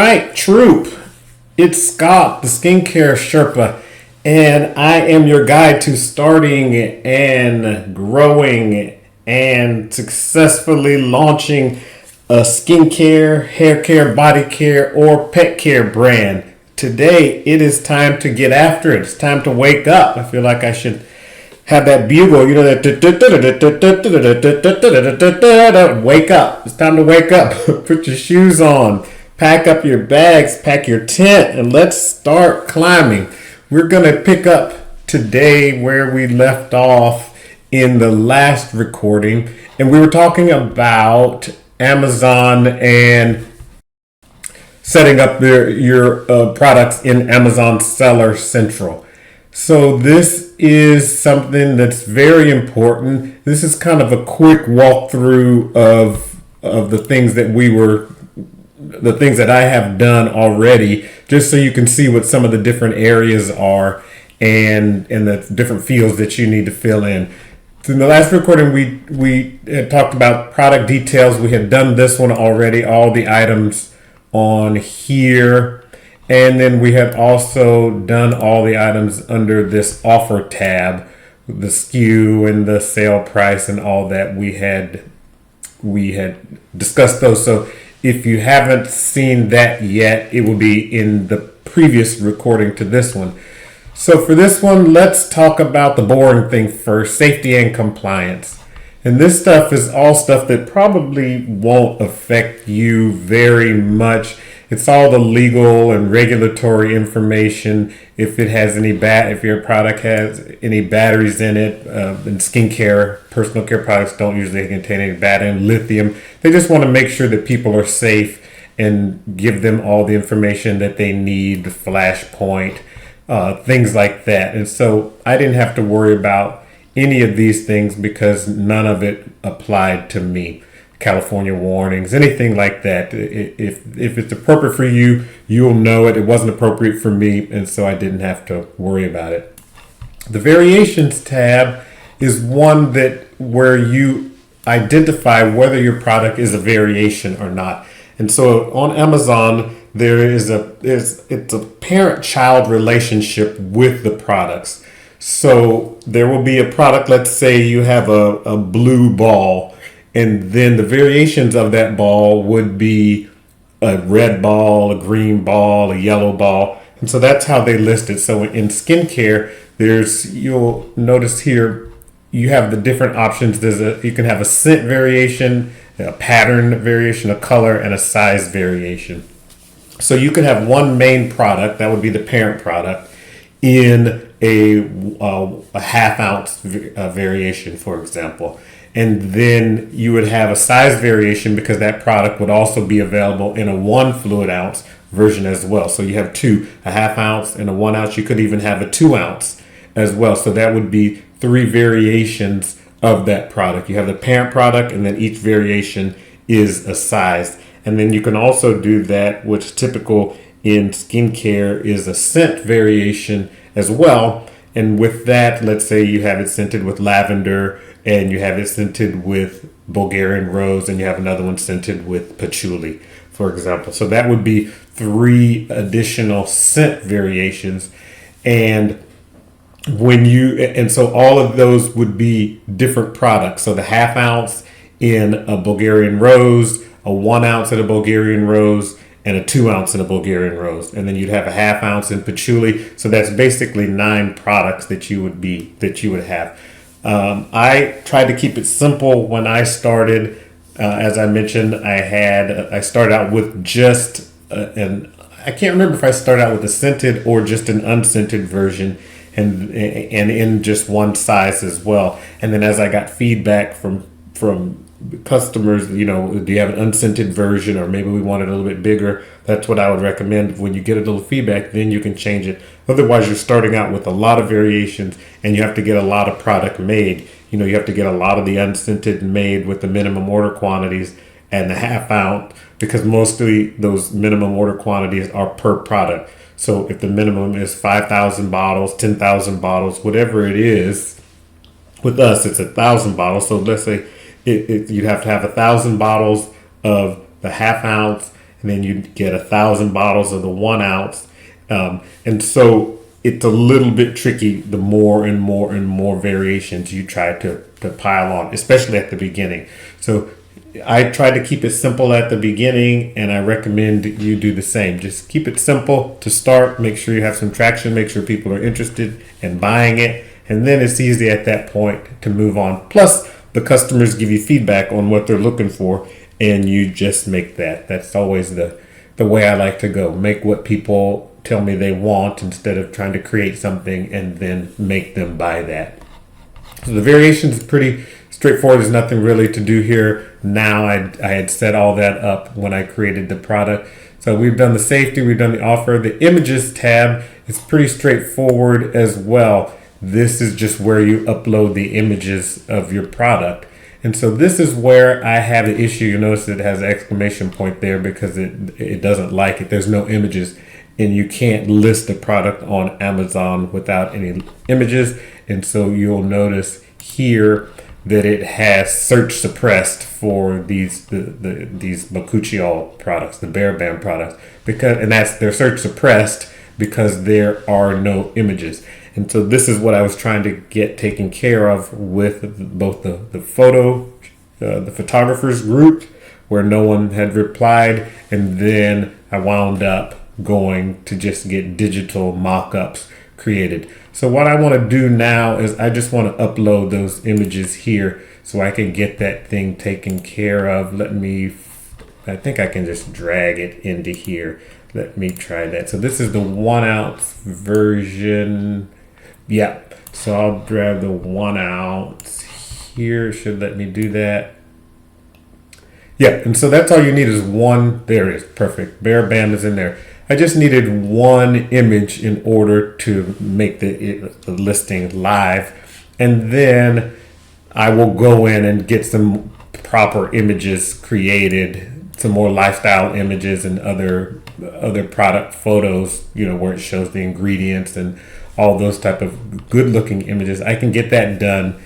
right, troop. It's Scott, the Skincare Sherpa, and I am your guide to starting and growing and successfully launching a skincare, hair care, body care, or pet care brand. Today, it is time to get after it. It's time to wake up. I feel like I should have that bugle, that wake up. It's time to wake up. Put your shoes on, pack up your bags, pack your tent, and let's start climbing. We're going to pick up today where we left off in the last recording, and we were talking about Amazon and setting up your products in Amazon Seller Central. So this is something that's very important. This is kind of a quick walkthrough of the things that I have done already, just so you can see what some of the different areas are and the different fields that you need to fill in. In the last recording, we had talked about product details. We had done this one already, all the items on here. And then we have also done all the items under this offer tab, the SKU and the sale price and all that. We had discussed those. So if you haven't seen that yet, it will be in the previous recording to this one. So for this one, let's talk about the boring thing first, safety and compliance. And this stuff is all stuff that probably won't affect you very much. It's all the legal and regulatory information. If it has if your product has any batteries in it, and skincare, personal care products don't usually contain any battery and lithium. They just want to make sure that people are safe and give them all the information that they need, the flashpoint, things like that. And so I didn't have to worry about any of these things because none of it applied to me. California warnings, anything like that. If it's appropriate for you, you'll know it. It wasn't appropriate for me, and so I didn't have to worry about it. The variations tab is one where you identify whether your product is a variation or not. And so on Amazon, it's a parent-child relationship with the products. So there will be a product, let's say you have a blue ball, and then the variations of that ball would be a red ball, a green ball, a yellow ball. And so that's how they list it. So in skincare, you'll notice here, you have the different options. You can have a scent variation, a pattern variation, a color, and a size variation. So you could have one main product, that would be the parent product, in a half ounce variation, for example. And then you would have a size variation because that product would also be available in a 1 fluid ounce version as well. So you have two, a half ounce and a 1 ounce. You could even have a 2 ounce as well. So that would be 3 variations of that product. You have the parent product, and then each variation is a size. And then you can also do that, which typical in skincare is a scent variation as well. And with that, let's say you have it scented with lavender, and you have it scented with Bulgarian rose, and you have another one scented with patchouli, for example. So that would be 3 additional scent variations. And so all of those would be different products. So the half ounce in a Bulgarian rose, a 1 ounce in a Bulgarian rose, and a 2 ounce in a Bulgarian rose. And then you'd have a half ounce in patchouli. So that's basically 9 products that you would have. I tried to keep it simple when I started. As I mentioned, I started out with just I can't remember if I started out with a scented or just an unscented version, and in just one size as well. And then as I got feedback from customers, do you have an unscented version, or maybe we want it a little bit bigger? That's what I would recommend. When you get a little feedback, then you can change it. Otherwise, you're starting out with a lot of variations, and you have to get a lot of product made. You have to get a lot of the unscented made with the minimum order quantities and the half ounce, because mostly those minimum order quantities are per product. So if the minimum is 5,000 bottles, 10,000 bottles, whatever it is, with us, it's 1,000 bottles. So let's say you'd have to have 1,000 bottles of the half ounce, and then you get 1,000 bottles of the 1 ounce. And so it's a little bit tricky the more and more and more variations you try to pile on, especially at the beginning. So I try to keep it simple at the beginning, and I recommend you do the same. Just keep it simple to start, make sure you have some traction, make sure people are interested in buying it, and then it's easy at that point to move on. Plus, the customers give you feedback on what they're looking for, and you just make that. That's always the way I like to go. Make what people tell me they want instead of trying to create something and then make them buy that. So the variation is pretty straightforward. There's nothing really to do here. Now I had set all that up when I created the product. So we've done the safety, we've done the offer. The images tab is pretty straightforward as well. This is just where you upload the images of your product. And so this is where I have the issue. You notice it has an exclamation point there because it doesn't like it. There's no images, and you can't list the product on Amazon without any images. And so you'll notice here that it has search suppressed for these Bakuchiol products, the Bear Band products, they're search suppressed because there are no images. And so this is what I was trying to get taken care of with both the photographers group, where no one had replied, and then I wound up going to just get digital mock-ups created. So what I want to do now is I just want to upload those images here so I can get that thing taken care of. I think I can just drag it into here. Let me try that. So this is the 1 ounce version. Yeah, so I'll grab the 1 ounce here. Should let me do that. Yeah, and so that's all you need is one. There it is. Perfect. Bear Band is in there. I just needed one image in order to make the listing live. And then I will go in and get some proper images created, some more lifestyle images and other product photos, where it shows the ingredients and all those type of good looking images. I can get that done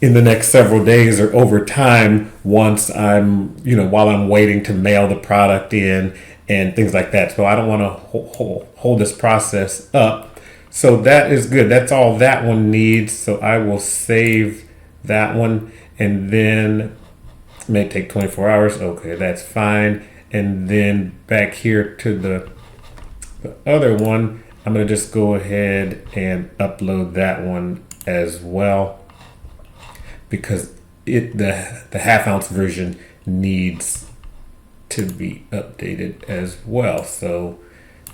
in the next several days or over time once while I'm waiting to mail the product in and things like that. So I don't want to hold this process up. So that is good. That's all that one needs. So I will save that one, and then it may take 24 hours. Okay, that's fine. And then back here to the other one, I'm going to just go ahead and upload that one as well, because the half ounce version needs to be updated as well. So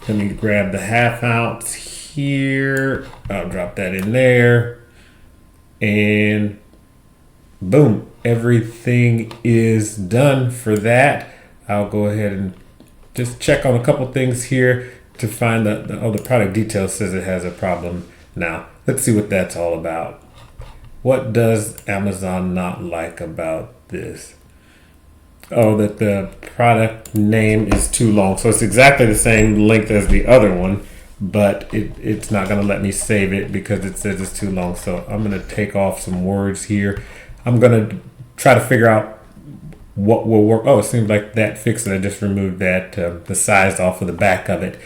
let me grab the half ounce here. I'll drop that in there, and boom, everything is done for that. I'll go ahead and just check on a couple things here to find the product details says it has a problem. Now let's see what that's all about. What does Amazon not like about this? Oh, that the product name is too long. So it's exactly the same length as the other one, but it's not going to let me save it because it says it's too long. So I'm going to take off some words here. I'm going to try to figure out what will work. Oh, it seems like that fixed it. I just removed that the size off of the back of it.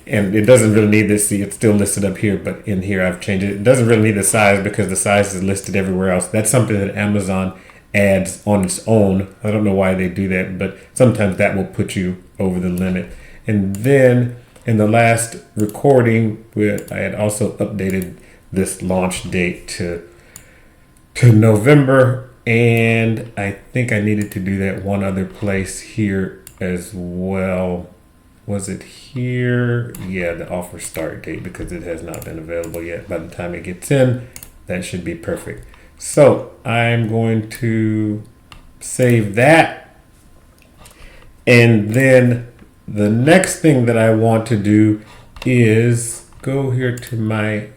And it doesn't really need this. See, it's still listed up here, but in here I've changed it. It doesn't really need the size because the size is listed everywhere else. That's something that Amazon adds on its own. I don't know why they do that, but sometimes that will put you over the limit. And then in the last recording, I had also updated this launch date to November, and I think I needed to do that one other place here as well. Was it here? Yeah, the offer start date, because it has not been available yet. By the time it gets in, that should be perfect. So I'm going to save that. And then the next thing that I want to do is go here to my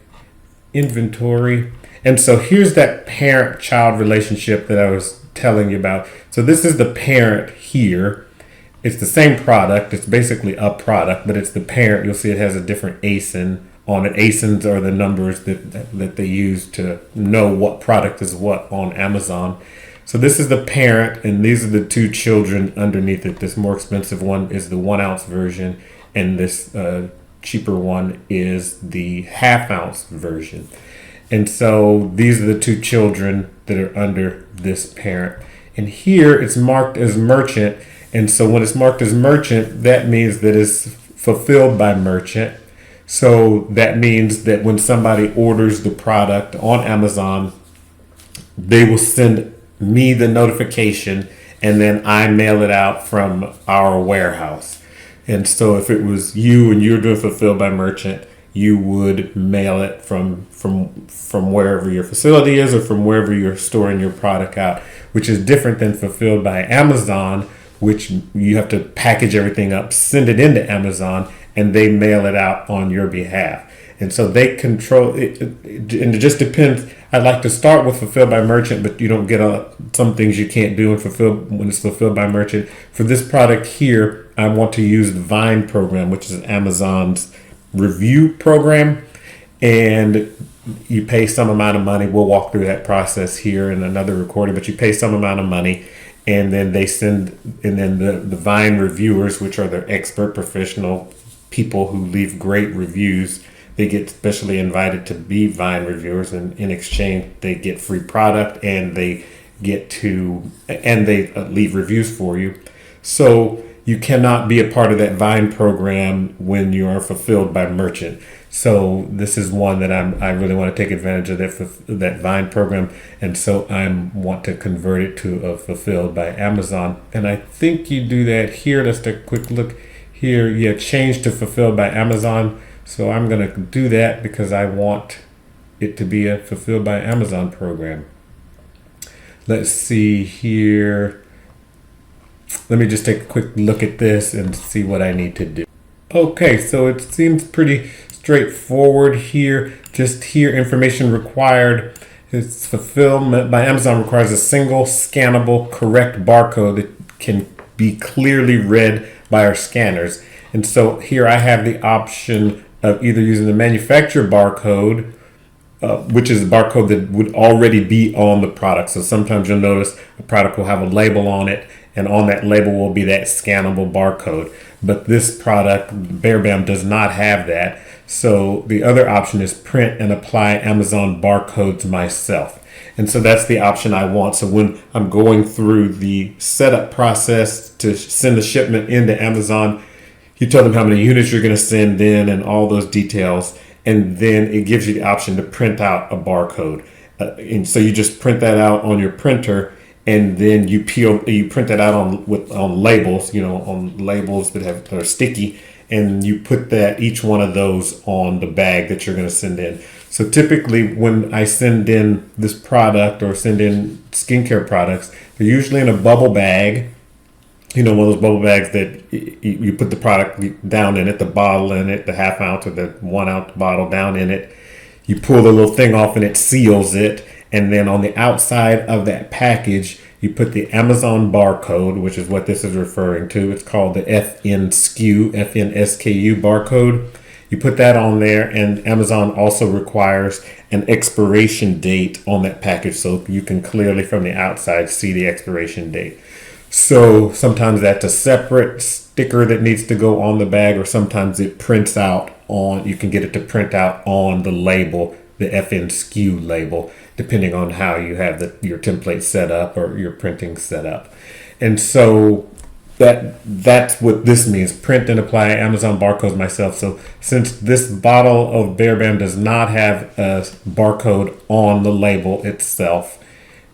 inventory. And so here's that parent-child relationship that I was telling you about. So this is the parent here. It's the same product. It's basically a product, but it's the parent. You'll see it has a different ASIN on it. ASINs are the numbers that they use to know what product is what on Amazon. So this is the parent, and these are the two children underneath it. This more expensive one is the 1 ounce version, and this cheaper one is the ½ ounce version. And so these are the two children that are under this parent. And here it's marked as merchant. And so when it's marked as merchant, that means that it's fulfilled by merchant. So that means that when somebody orders the product on Amazon, they will send me the notification, and then I mail it out from our warehouse. And so if it was you and you're doing fulfilled by merchant, you would mail it from wherever your facility is or from wherever you're storing your product out, which is different than fulfilled by Amazon, which you have to package everything up, send it into Amazon, and they mail it out on your behalf. And so they control it, and it just depends. I'd like to start with fulfilled by merchant, but you don't get some things you can't do when it's fulfilled by merchant. For this product here, I want to use the Vine program, which is Amazon's review program, and you pay some amount of money. We'll walk through that process here in another recording, but you pay some amount of money, and then they send, and then the Vine reviewers, which are the expert professional people who leave great reviews, they get specially invited to be Vine reviewers, and in exchange they get free product, and they leave reviews for you. So you cannot be a part of that Vine program when you are fulfilled by merchant. So this is one that I really want to take advantage of that Vine program, and so I want to convert it to a fulfilled by Amazon. And I think you do that here. Let's take a quick look here. Yeah, change to fulfilled by Amazon. So I'm going to do that because I want it to be a fulfilled by Amazon program. Let's see here. Let me just take a quick look at this and see what I need to do. Okay, so it seems pretty straightforward here. Just here, information required. It's fulfillment by Amazon requires a single scannable correct barcode that can be clearly read by our scanners. And so here I have the option of either using the manufacturer barcode, which is a barcode that would already be on the product. So sometimes you'll notice a product will have a label on it, and on that label will be that scannable barcode. But this product, BearBam, does not have that. So the other option is print and apply Amazon barcodes myself. And so that's the option I want. So when I'm going through the setup process to send the shipment into Amazon, you tell them how many units you're going to send in and all those details. And then it gives you the option to print out a barcode. And so you just print that out on your printer, and then you print that out on labels, on labels that are sticky, and you put each one of those on the bag that you're going to send in. So typically when I send in this product or send in skincare products, they're usually in a bubble bag. One of those bubble bags that you put the product down in it, the bottle in it, the ½ ounce or the 1 ounce bottle down in it. You pull the little thing off and it seals it. And then on the outside of that package, you put the Amazon barcode, which is what this is referring to. It's called the FNSKU barcode. You put that on there, and Amazon also requires an expiration date on that package, so you can clearly from the outside see the expiration date. So sometimes that's a separate sticker that needs to go on the bag, or sometimes it prints out you can get it to print out on the label, the FNSKU label, depending on how you have your template set up or your printing set up. And so that's what this means, print and apply Amazon barcodes myself. So since this bottle of BearBam does not have a barcode on the label itself,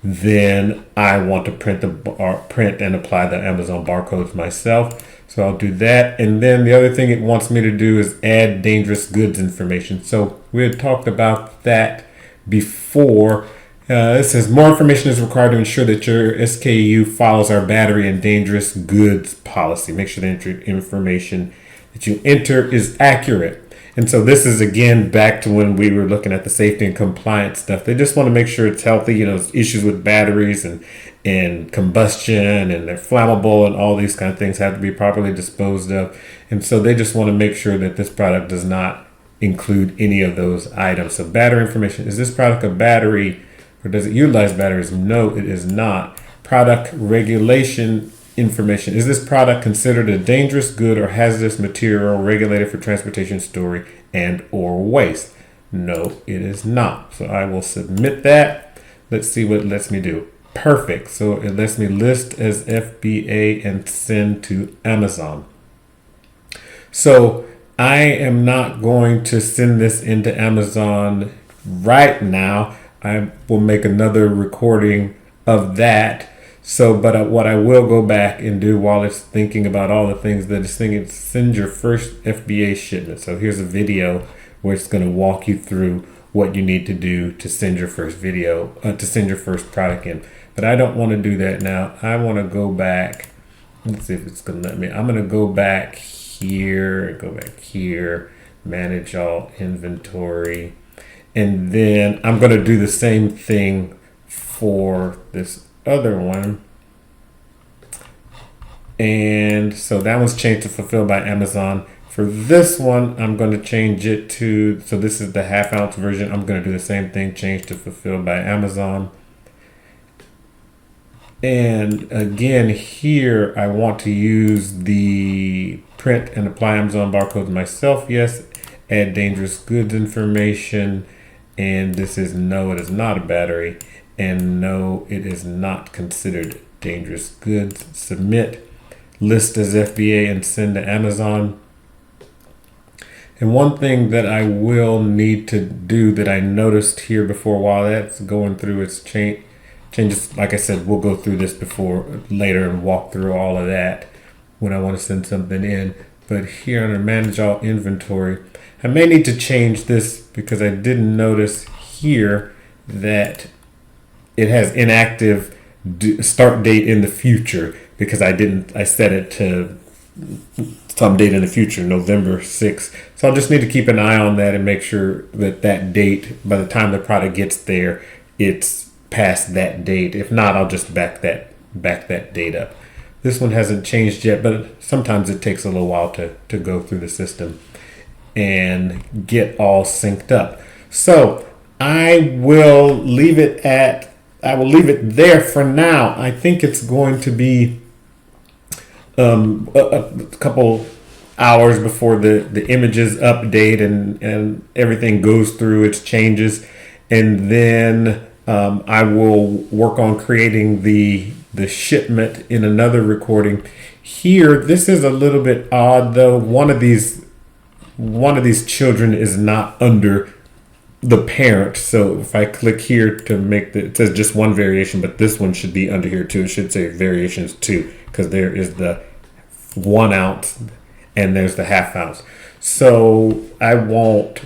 then I want to print and apply the Amazon barcodes myself. So I'll do that. And then the other thing it wants me to do is add dangerous goods information. So we had talked about that before. It says more information is required to ensure that your SKU follows our battery and dangerous goods policy. Make sure the information that you enter is accurate. And so this is again back to when we were looking at the safety and compliance stuff. They just want to make sure it's healthy. Issues with batteries and combustion, and they're flammable, and all these kind of things have to be properly disposed of. And so they just want to make sure that this product does not include any of those items. So battery information, is this product a battery, or does it utilize batteries? No, it is not. Product regulation information. Is this product considered a dangerous good or hazardous material regulated for transportation, storage, and or waste? No, it is not. So I will submit that. Let's see what it lets me do. Perfect. So it lets me list as FBA and send to Amazon. So I am not going to send this into Amazon right now. I will make another recording of that. So, but what I will go back and do while it's thinking about all the things that it's thinking, send your first FBA shipment. So here's a video where it's going to walk you through what you need to do to send your first to send your first product in. But I don't want to do that now. I want to go back. Let's see if it's going to let me. I'm going to go back here, manage all inventory. And then I'm going to do the same thing for this other one. And so that one's changed to fulfilled by Amazon. For this one, I'm going to change it to, so this is the half-ounce version. I'm going to do the same thing, change to fulfilled by Amazon. And again, here I want to use the print and apply Amazon barcodes myself. Yes, add dangerous goods information. And this is no, it is not a battery. And no, it is not considered dangerous goods. Submit, list as FBA and send to Amazon. And one thing that I will need to do that I noticed here before while that's going through its changes, like I said, we'll go through this later and walk through all of that when I want to send something in. But here under manage all inventory, I may need to change this because I didn't notice here that it has inactive start date in the future because I set it to some date in the future, November 6th. So I'll just need to keep an eye on that and make sure that that date, by the time the product gets there, it's past that date. If not, I'll just back that date up. This one hasn't changed yet, but sometimes it takes a little while to go through the system and get all synced up. So I will leave it there for now. I think it's going to be a couple hours before the images update and everything goes through its changes, and then I will work on creating the shipment in another recording. Here, this is a little bit odd though. One of these children is not under the parent. So if I click here to make it says just one variation, but this one should be under here too. It should say variations 2 because there is the 1 ounce and there's the half ounce. So I won't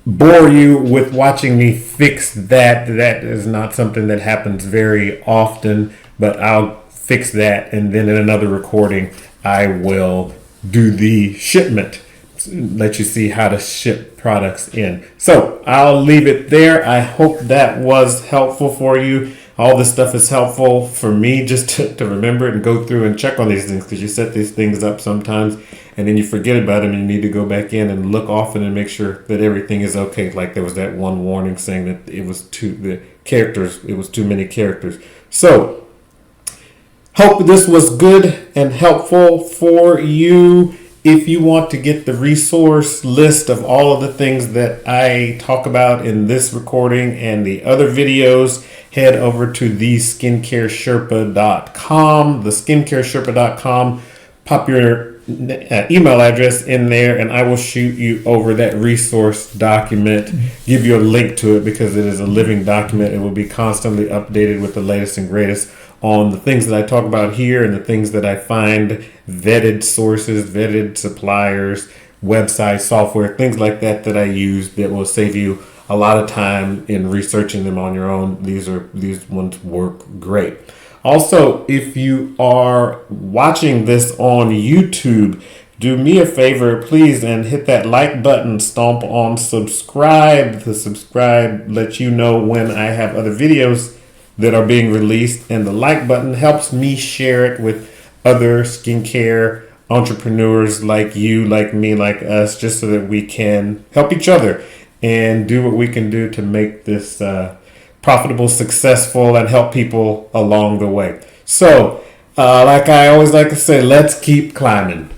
bore you with watching me fix that. That is not something that happens very often, but I'll fix that. And then in another recording, I will do the shipment, let you see how to ship products in. So I'll leave it there. I hope that was helpful for you. All this stuff is helpful for me just to remember it and go through and check on these things, because you set these things up sometimes and then you forget about them and you need to go back in and look often and make sure that everything is okay. Like there was that one warning saying that it was too many characters. So hope this was good and helpful for you. If you want to get the resource list of all of the things that I talk about in this recording and the other videos, head over to theskincaresherpa.com, theskincaresherpa.com. Pop your email address in there and I will shoot you over that resource document, give you a link to it because it is a living document. It will be constantly updated with the latest and greatest on the things that I talk about here and the things that I find, vetted sources, vetted suppliers, websites, software, things like that I use that will save you a lot of time in researching them on your own. These ones work great. Also, if you are watching this on YouTube, do me a favor, please, and hit that like button, stomp on subscribe. The subscribe lets you know when I have other videos that are being released, and the like button helps me share it with other skincare entrepreneurs like you, like me, like us, just so that we can help each other and do what we can do to make this profitable, successful, and help people along the way. So, like I always like to say, let's keep climbing.